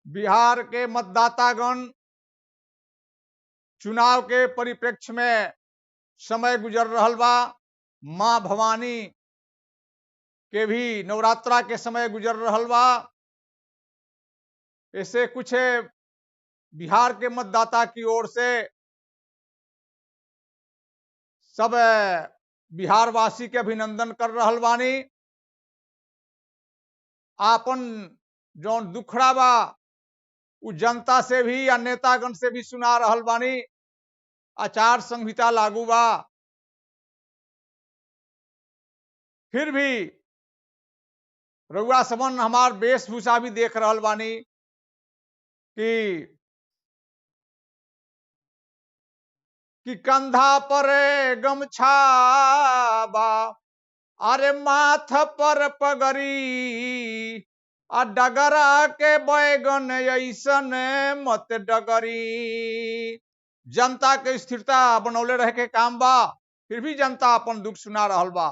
बिहार के मतदातागण चुनाव के परिप्रेक्ष्य में समय गुजर रहल बा। माँ भवानी के भी नवरात्रा के समय गुजर रहल बा। ऐसे कुछ बिहार के मतदाता की ओर से सब बिहार वासी के अभिनंदन कर रहल बानी। आपन जौन दुखड़ा बा उ जनता से भी या नेतागण से भी सुना रहल बानी। आचार संहिता लागू बा, फिर भी रउआ समन हमार वेशभूषा भी देख रहल बानी कि कंधा पर गमछा बा, अरे माथ पर पगड़ी, आ डगरा के बैगन ऐसन मत डगरी। जनता के स्थिरता बनौले रहे के काम बा, फिर भी जनता अपन दुख सुना रहल बा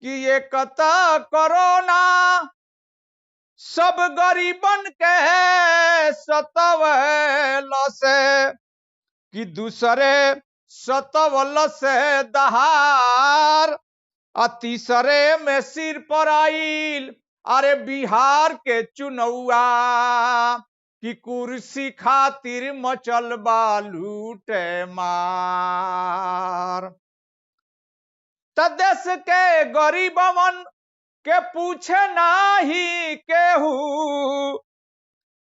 कि ये कता कोरोना सब गरीबन के सतवल से, कि दूसरे सतवल से दहार, आ तीसरे में सिर पर आइल अरे बिहार के चुनौआ, कि कुर्सी खातिर मचल बा लूटे मार। त देश के गरीबवन के पूछे नाही केहू,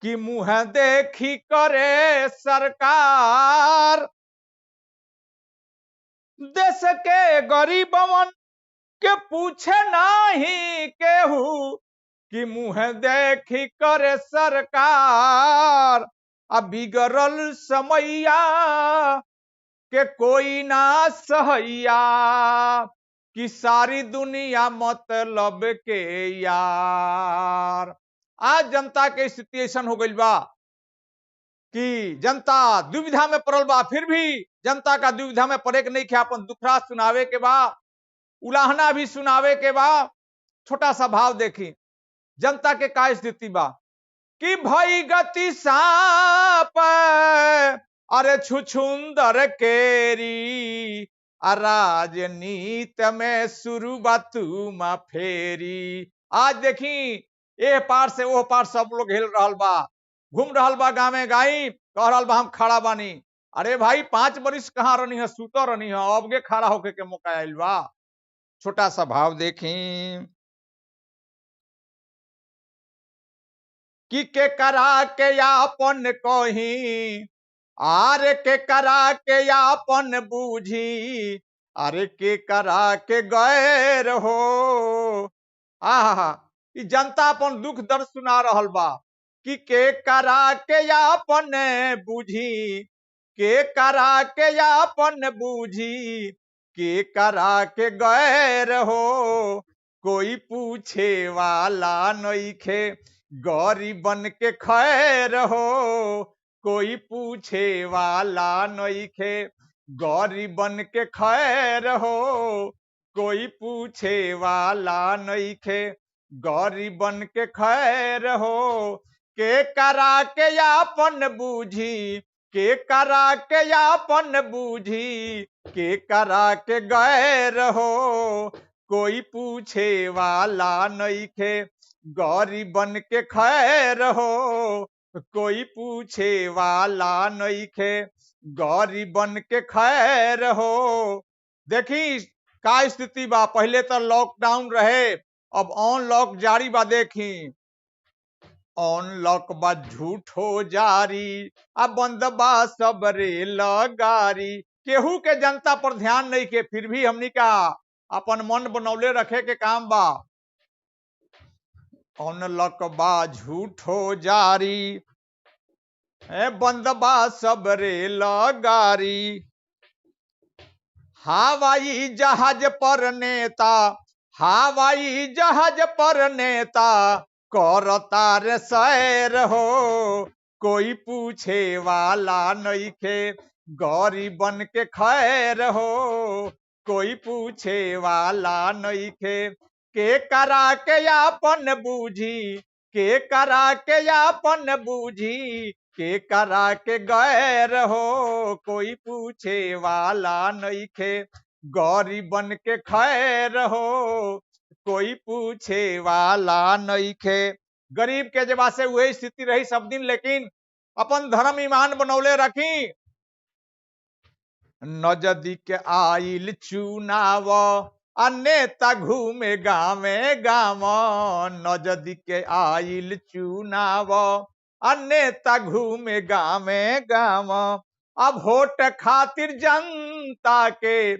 कि मुँह देखी करे सरकार। देश के गरीबवन के पूछे नाही केहू, कि मुँह देखी करे सरकार। अब बिगड़ल समैया के कोई ना सहैया, कि सारी दुनिया मतलब के यार। आज जनता के स्थिति ऐसा हो गई बा कि जनता दुविधा में पड़ल बा, फिर भी जनता का दुविधा में पड़े के नहीं खे, अपन दुखड़ा सुनावे के बा, उलाहना भी सुनावे के बा। छोटा सा भाव देखी जनता के का स्थिति बा कि भई गति सांप अरे छुछुंदर केरी, राजनीत में शुरू बातू मा फेरी। आज देखी ए पार से वो पार सब लोग हिल रहल बा, घूम रहल बा गाँव गाई, कह रहल बा हम खड़ा बानी। अरे भाई 5 बरिस कहाँ रहनी है, सुतो रहनी है, अब के खड़ा होके के मौका आइल बा। छोटा सा भाव देखी कि के करा के यापन कही, आरे के करा के यापन बूझी, अरे के करा के गैर हो। आहा, ई जनता अपन दुख दर्द सुना रहल बा कि के करा के यापन बूझी, के करा के यापन बूझी, के करा के गैर हो। कोई पूछे वाला नइखे गरीबन के खैर हो, कोई पूछे वाला नइखे गरीबन के खैर हो, कोई पूछे वाला नइखे गरीबन के खैर हो। के करा के यापन बूझी, के करा के यापन बूझी, के करा के गैर हो। कोई पूछे वाला नइखे गरीबन के खैर हो, कोई पूछे वाला नइखे गरीबन के खैर हो। देखी का स्थिति बा, पहले तो लॉकडाउन रहे, अब अनलॉक जारी बा। देखी अनलॉक बा झूठो जारी, अब बंद बा सब रेल गाड़ी। केहू के जनता पर ध्यान नहीं के, फिर भी हमनी का अपन मन बनौले रखे के काम बा। अनलॉक बा झूठो जारी, बंद बा सब रेल गाड़ी। हवाई जहाज पर नेता, हवाई जहाज पर नेता करता रे सैर हो। कोई पूछे वाला नइखे गरीबन के खैर हो, कोई पूछे वाला नइखे के करा के यापन बूझी, के करा के यापन बूझी, के करा के गैर हो, कोई पूछे वाला नइखे, गरीबन के खैर हो, कोई पूछे वाला नइखे। गरीब के जब से वही स्थिति रही सब दिन, लेकिन अपन धर्म ईमान बनौले रखी। नजदीक आइल चुनाव, नेता घूमे गावे गाँव, नजदीक आइल चुनाव, नेता घूमे गावे गाँव। अब वोट खातिर जनता के,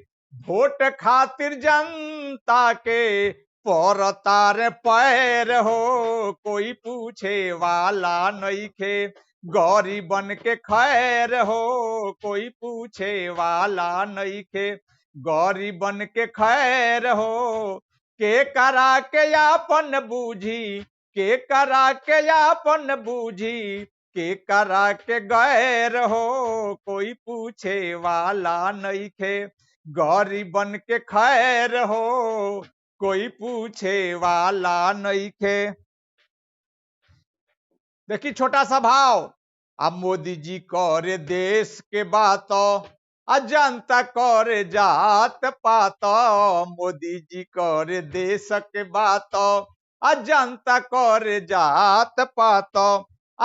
वोट खातिर जनता के परतार पैर हो, कोई पूछे वाला नइखे, गरीबन के खैर हो, कोई पूछे वाला नइखे, गरीबन के खैर हो। के करा के यापन बूझी, के करा के यापन बूझी, के करा के गैर हो, कोई पूछे वाला नइखे, गरीबन के खैर हो, कोई पूछे वाला नइखे। देखी छोटा सा भाव, अब मोदी जी करे देश के बात, जनता करे जात पात, मोदी जी करे देश के बात, जनता करे जात पात।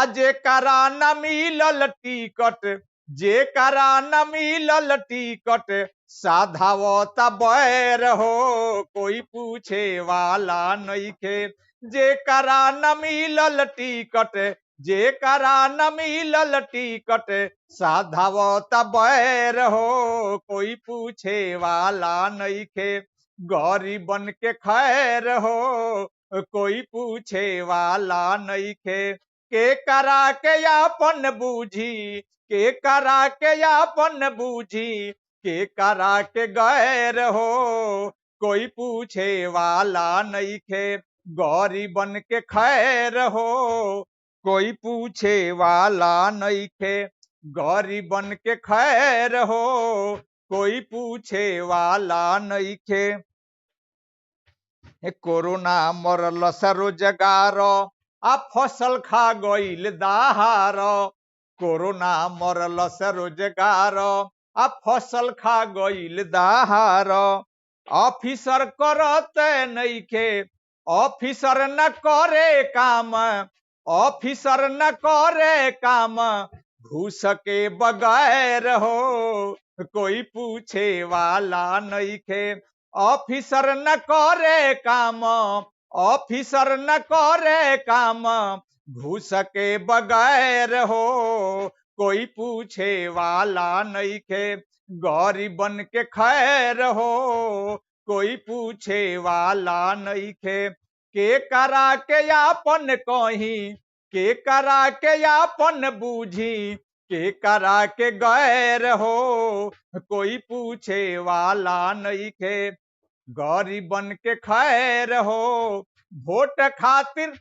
जे करा न मिलल टिकट, जे करा न मिलल टिकट, साधावत बैर हो, कोई पूछे वाला नइखे, जे करा न मिलल टिकट, जे करा न मिलल टिकट, साधावत बैर हो, कोई पूछे वाला नइखे, गरीबन के खैर हो, कोई पूछे वाला नइखे। के करा के यापन बूझी, के करा के यापन बूझी, के करा के गैर हो, कोई पूछे वाला नइखे, गरीबन के खैर हो, कोई पूछे वाला नइखे, गरीबन के खैर हो, कोई पूछे वाला नइखे। कोरोना मरल स रोजगार, फसल खा गईल दहार, कोरोना मरल स रोजगार, फसल खा गईल दहार। ऑफिसर करते नइखे, ऑफिसर न करे काम, ऑफिसर न करे काम, घूस के बगैर हो, कोई पूछे वाला नइखे, ऑफिसर न करे काम, ऑफिसर न करे काम, घूस के बगैर हो, कोई पूछे वाला नइखे, गरीबन के खैर हो, कोई पूछे वाला नइखे। के करा के यापन कही, के करा के यापन बूझी, के करा के गैर हो, कोई पूछे वाला नइखे, गरीबन के खैर हो। वोट खातिर,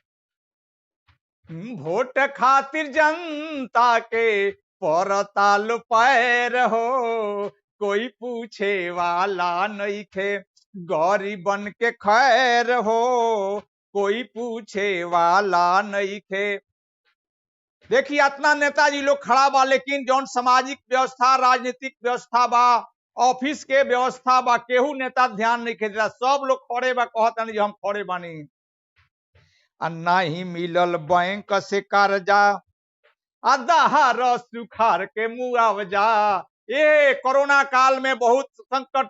वोट खातिर जनता के परताल पैर हो, कोई पूछे वाला नइखे, गरीबन के खैर हो, कोई पूछे वाला नइखे। देखिए इतना नेताजी लोग खड़ा बा, लेकिन जौन सामाजिक व्यवस्था, राजनीतिक व्यवस्था बा, ऑफिस के व्यवस्था बा, केहू नेता ध्यान नहीं देता। सब लोग खड़े बा, कहतनी हम खड़े बानी। नहीं मिलल बैंक से कर्जा, दहार सुखार के मुआवजा। ये कोरोना काल में बहुत संकट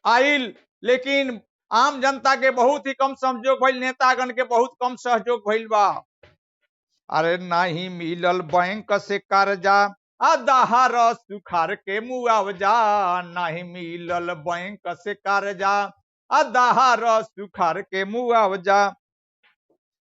आइल, लेकिन आम जनता के बहुत ही कम सहयोग भइल, नेतागण के बहुत कम सहयोग भइल बा। अरे नहीं मिलल बैंक से कर्जा, दहार सुखार के मुआवजा, नहीं मिलल बैंक से कर्जा, दहार सुखार के मुआवजा।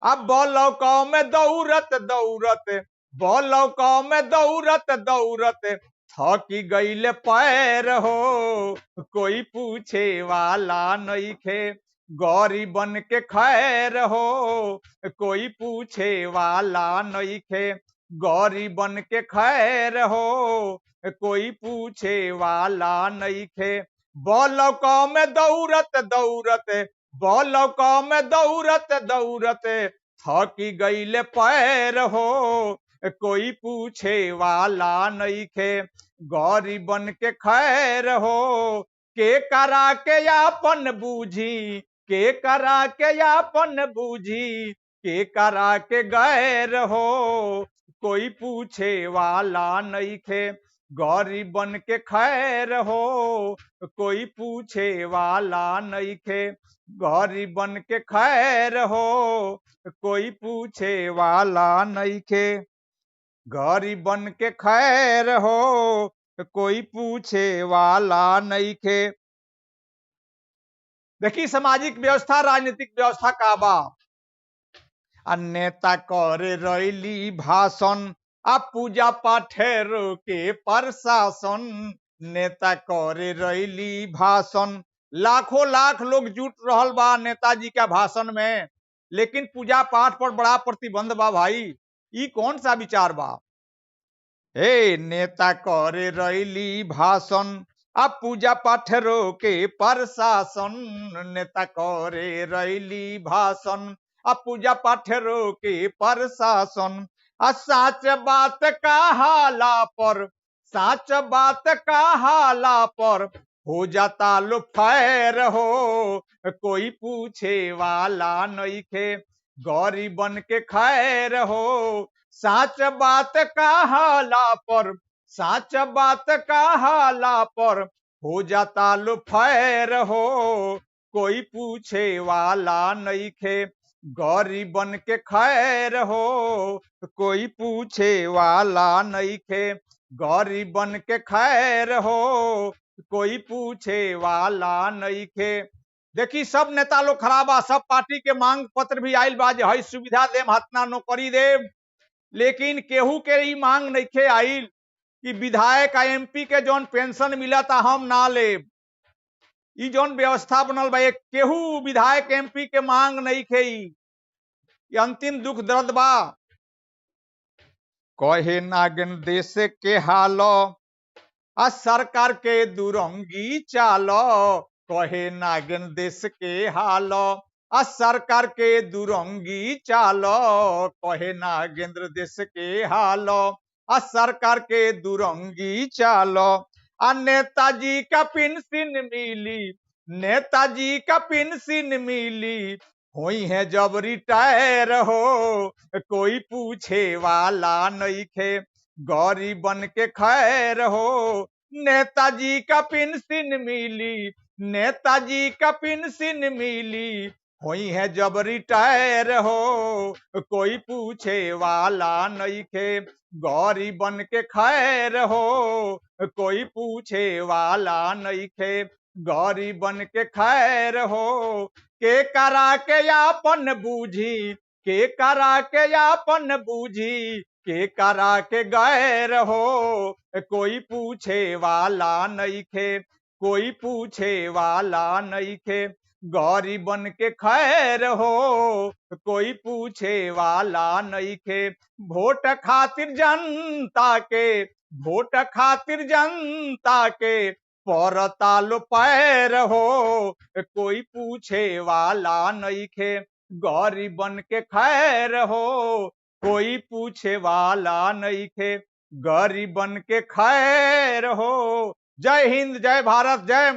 अब बलौकाव में दौड़त दौड़त, बलौकाव में दौड़त दौड़त, थकी गईल पैर हो, कोई पूछे वाला नइखे, गरीबन के खैर हो, कोई पूछे वाला नइखे, गरीबन के खैर हो, कोई पूछे वाला नइखे। बलौकाव में दौड़त दौड़त, बलौकाव में दौड़त दौड़त, थकी गईले पैर हो, कोई पूछे वाला नइखे, गरीबन के खैर हो। के करा के आपन बूझी, के करा के आपन बूझी, के करा के गैर हो, कोई पूछे वाला नइखे, गरीबन के खैर हो, कोई पूछे वाला नइखे, गरीबन के खैर हो, कोई पूछे वाला नइखे, गरीबन के खैर हो, कोई पूछे वाला नइखे। देखी सामाजिक व्यवस्था राजनीतिक व्यवस्था का बा। आ नेता करे रैली भाषण, आ पूजा पाठेर के प्रशासन। नेता करे रैली भाषण, लाखों लाख लोग जुट रहल बा नेताजी के भाषण में, लेकिन पूजा पाठ पर बड़ा प्रतिबंध बा भाई। ई कौन सा विचार बा? हे नेता करे रैली भाषण, आ पूजा पाठ के प्रशासन। नेता करे रैली भाषण, आ पूजा पाठ के प्रशासन। आ साच बात कहाला पर, साच बात कहाला पर हो जाता लो फैर हो, कोई पूछे वाला नइखे, गरीबन के खैर हो। साच बात कहाला पर, साच बात कहाला पर हो जाता लो फैर हो, कोई पूछे वाला नइखे, गरीबन के खैर हो, कोई पूछे वाला नइखे, गरीबन के खैर हो, कोई पूछे वाला नइखे। देखी सब नेता लोग खराब बा, सब पार्टी के मांग पत्र भी आइल बा जे हई सुविधा देम, हतना नौकरी देम, लेकिन केहू के ई मांग नइखे आइल कि विधायक आ एमपी के जौन पेंशन मिलता हम ना लेब। ई जौन व्यवस्था बनल बा, केहू विधायक एमपी के मांग नइखे। ई अंतिम दुख दर्द बा। कहे नागन देश के हाल, आ सरकार के दुरंगी चाल। कहे नागन देश के हाल, आ सरकार के दुरंगी चाल। कहे नागेंद्र देश के हाल, आ सरकार के दुरंगी चाल। आ नेताजी का पेंशन मिली, नेताजी का पेंशन मिली, हुई है जब रिटायर हो, कोई पूछे वाला नइखे, गरीबन के खैर हो। नेताजी का पेंशन मिली, नेताजी का पेंशन मिली, हुई है जब रिटायर हो, कोई पूछे वाला नइखे, गरीबन के खैर हो, कोई पूछे वाला नइखे, गरीबन के खैर हो। के करा के आपन बूझी, के करा के आपन बूझी, के करा के गैर हो, कोई पूछे वाला नइखे, कोई पूछे वाला नइखे, गरीबन के खैर हो, कोई पूछे वाला नइखे। वोट खातिर जनता के, वोट खातिर जनता के परता लो पैर हो, कोई पूछे वाला नइखे, गरीबन के खैर हो, कोई पूछे वाला नइखे, गरीबन के खैर हो। जय हिंद, जय भारत, जय